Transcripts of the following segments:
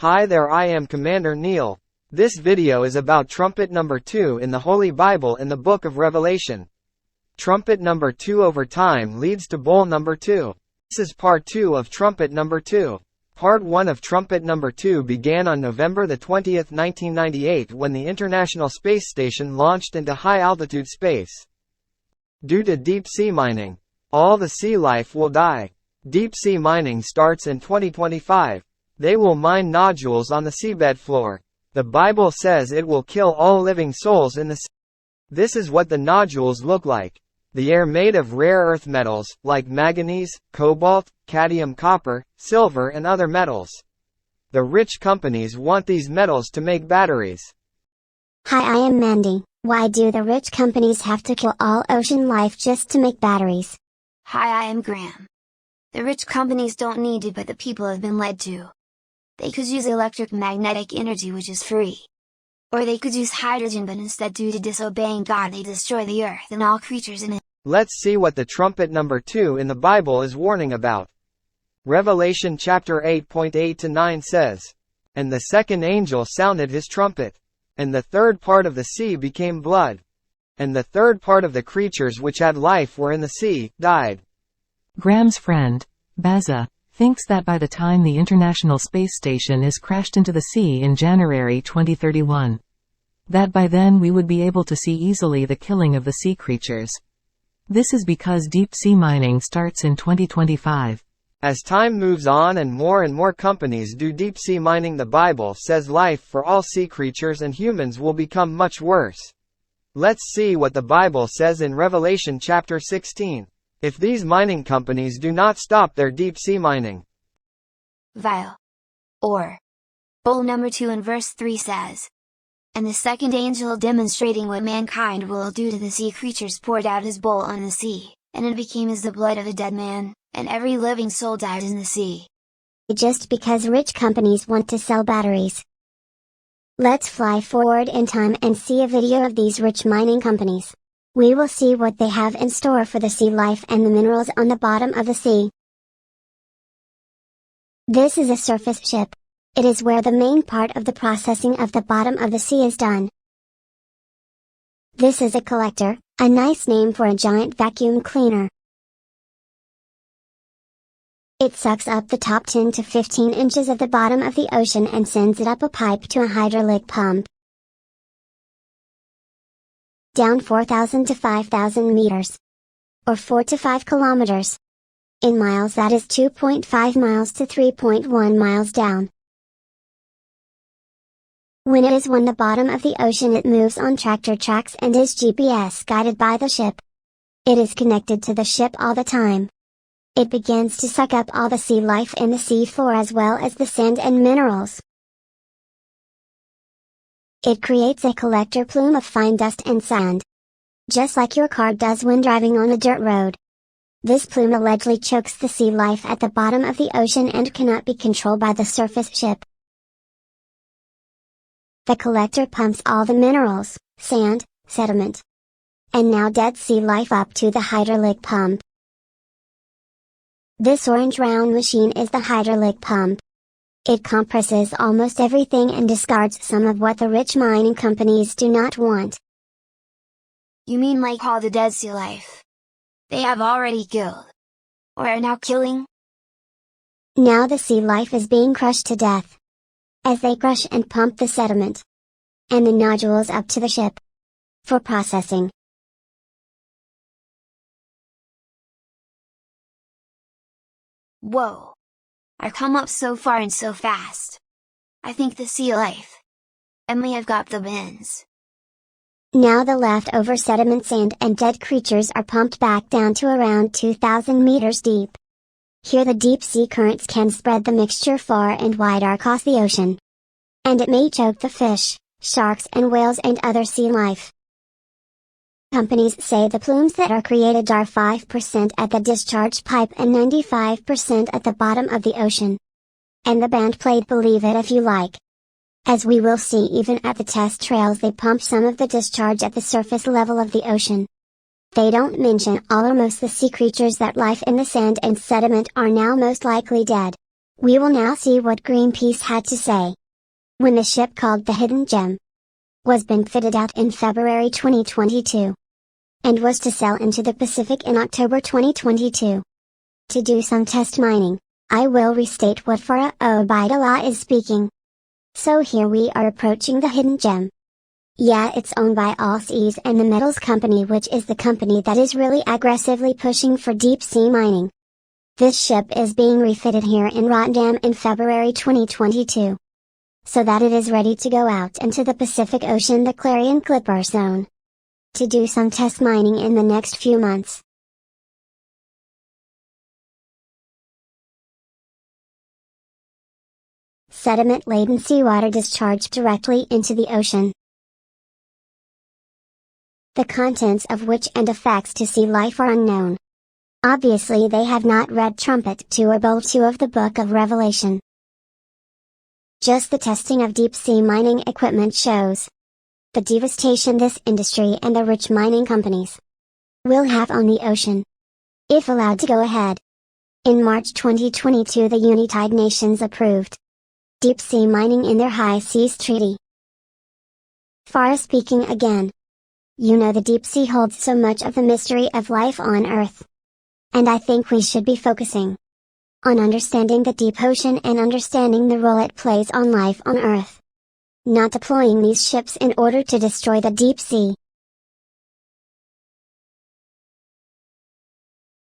Hi there, I am Commander Neil. This video is about trumpet number 2 in the Holy Bible in the book of Revelation. Trumpet number 2 over time leads to bowl number 2. This is part 2 of trumpet number 2. Part 1 of trumpet number 2 began on November the 20th, 1998 when the International Space Station launched into high-altitude space. Due to deep-sea mining, all the sea life will die. Deep-sea mining starts in 2025. They will mine nodules on the seabed floor. The Bible says it will kill all living souls in the sea. This is what the nodules look like. They are made of rare earth metals, like manganese, cobalt, cadmium, copper, silver and other metals. The rich companies want these metals to make batteries. Hi, I am Mandy. Why do the rich companies have to kill all ocean life just to make batteries? Hi, I am Graham. The rich companies don't need to, but the people have been led to. They could use electromagnetic energy, which is free. Or they could use hydrogen, but instead, due to disobeying God, they destroy the earth and all creatures in it. Let's see what the trumpet number 2 in the Bible is warning about. Revelation chapter 8:8-9 says, "And the second angel sounded his trumpet. And the third part of the sea became blood. And the third part of the creatures which had life were in the sea, died." Graham's friend, Baza, thinks that by the time the International Space Station is crashed into the sea in January 2031, that by then we would be able to see easily the killing of the sea creatures. This is because deep-sea mining starts in 2025. As time moves on and more companies do deep-sea mining, the Bible says life for all sea creatures and humans will become much worse. Let's see what the Bible says in Revelation chapter 16. If these mining companies do not stop their deep-sea mining. Vial. Or. Bowl number 2 in verse 3 says, "And the second angel, demonstrating what mankind will do to the sea creatures, poured out his bowl on the sea, and it became as the blood of a dead man, and every living soul died in the sea." Just because rich companies want to sell batteries. Let's fly forward in time and see a video of these rich mining companies. We will see what they have in store for the sea life and the minerals on the bottom of the sea. This is a surface ship. It is where the main part of the processing of the bottom of the sea is done. This is a collector, a nice name for a giant vacuum cleaner. It sucks up the top 10 to 15 inches of the bottom of the ocean and sends it up a pipe to a hydraulic pump. Down 4,000 to 5,000 meters. Or 4 to 5 kilometers. In miles, that is 2.5 miles to 3.1 miles down. When it is on the bottom of the ocean, it moves on tractor tracks and is GPS guided by the ship. It is connected to the ship all the time. It begins to suck up all the sea life in the sea floor as well as the sand and minerals. It creates a collector plume of fine dust and sand. Just like your car does when driving on a dirt road. This plume allegedly chokes the sea life at the bottom of the ocean and cannot be controlled by the surface ship. The collector pumps all the minerals, sand, sediment, and now dead sea life up to the hydraulic pump. This orange round machine is the hydraulic pump. It compresses almost everything and discards some of what the rich mining companies do not want. You mean like all the dead sea life they have already killed? Or are now killing? Now the sea life is being crushed to death. As they crush and pump the sediment and the nodules up to the ship for processing. Whoa! I come up so far and so fast. I think the sea life and we have got the bins. Now the leftover sediment, sand and dead creatures are pumped back down to around 2,000 meters deep. Here the deep sea currents can spread the mixture far and wide across the ocean. And it may choke the fish, sharks and whales and other sea life. Companies say the plumes that are created are 5% at the discharge pipe and 95% at the bottom of the ocean. And the band played Believe It If You Like. As we will see, even at the test trails they pump some of the discharge at the surface level of the ocean. They don't mention all or most the sea creatures that life in the sand and sediment are now most likely dead. We will now see what Greenpeace had to say. When the ship called the Hidden Gem was being fitted out in February 2022 and was to sail into the Pacific in October 2022 to do some test mining, I will restate what Farah Obaidullah is speaking. So here we are approaching the Hidden Gem. Yeah, it's owned by Allseas and the Metals Company, which is the company that is really aggressively pushing for deep sea mining. This ship is being refitted here in Rotterdam in February 2022. So that it is ready to go out into the Pacific Ocean, the Clarion Clipper Zone, to do some test mining in the next few months. Sediment-laden seawater discharged directly into the ocean, the contents of which and effects to sea life are unknown. Obviously they have not read Trumpet 2 or Bowl 2 of the Book of Revelation. Just the testing of deep sea mining equipment shows the devastation this industry and the rich mining companies will have on the ocean, if allowed to go ahead. In March 2022 the United Nations approved deep sea mining in their High Seas Treaty. Farah speaking again. You know, the deep sea holds so much of the mystery of life on Earth. And I think we should be focusing on understanding the deep ocean and understanding the role it plays on life on Earth. Not deploying these ships in order to destroy the deep sea.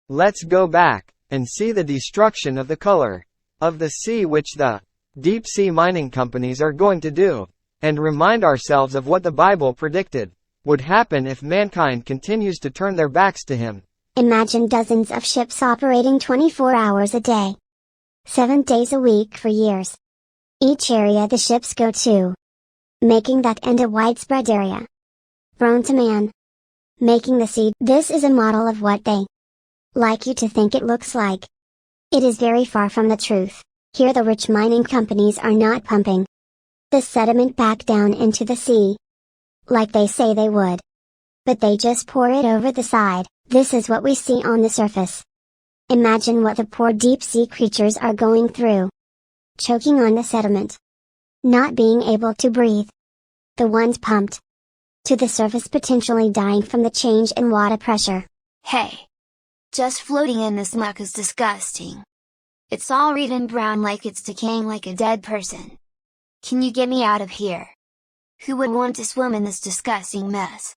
Let's go back and see the destruction of the color of the sea which the deep sea mining companies are going to do, and remind ourselves of what the Bible predicted would happen if mankind continues to turn their backs to Him. Imagine dozens of ships operating 24 hours a day, 7 days a week for years. Each area the ships go to, making that end a widespread area prone to man, making the sea. This is a model of what they like you to think it looks like. It is very far from the truth. Here the rich mining companies are not pumping the sediment back down into the sea, like they say they would, but they just pour it over the side. This is what we see on the surface. Imagine what the poor deep sea creatures are going through. Choking on the sediment. Not being able to breathe. The ones pumped to the surface potentially dying from the change in water pressure. Hey! Just floating in this muck is disgusting. It's all red and brown like it's decaying like a dead person. Can you get me out of here? Who would want to swim in this disgusting mess?